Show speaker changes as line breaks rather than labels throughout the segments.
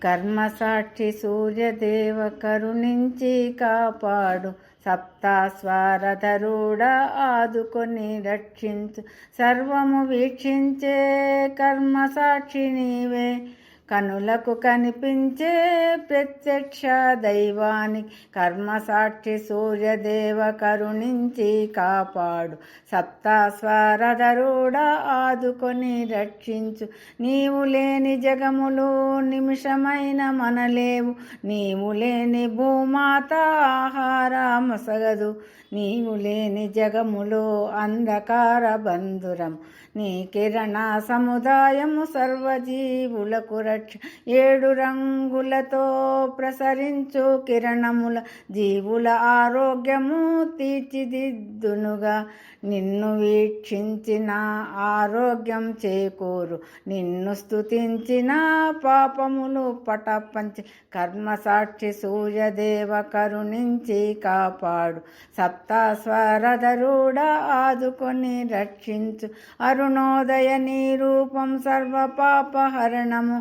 కర్మసాక్షి సూర్యదేవ కరుణించి కాపాడు, సప్తాస్వరధరుడా ఆదుకొని రక్షించు, సర్వము వీక్షించే కర్మసాక్షి నీవే, కనులకు కనిపించే ప్రత్యక్ష దైవానికి కర్మసాక్షి సూర్యదేవ కరుణించి కాపాడు, సప్తాస్వరధరుడా ఆదుకొని రక్షించు. నీవు లేని జగములు నిమిషమైన మనలేవు, నీవు లేని భూమాత ఆహారమసగదు, నీవు లేని జగములో అంధకార బంధురం, నీ కిరణ సముదాయము సర్వజీవులకు రక్ష. 7 రంగులతో ప్రసరించు కిరణముల జీవుల ఆరోగ్యము తీర్చిదిద్దునుగా, నిన్ను వీక్షించిన ఆరోగ్యం చేకూరు, నిన్ను స్తుతించిన పాపములు పటపంచి. కర్మసాక్షి సూర్యదేవ కరుణించి కాపాడు, సప్తాస్వరధరుడా ఆదుకొని రక్షించు. అరుణోదయ నీ రూపం సర్వపాపహరణము,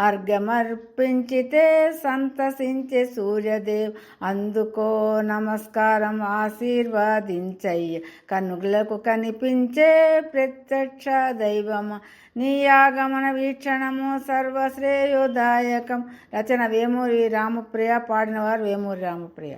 అర్ఘ్యమర్పించితే సంతసించే సూర్యదేవ్, అందుకో నమస్కారం ఆశీర్వదించయ్య. కనులకు కనిపించే ప్రత్యక్ష దైవమా, నీ ఆగమన వీక్షణము సర్వశ్రేయోదాయకం. రచన వేమూరి రామప్రియ, పాడినవారు వేమూరి రామప్రియ.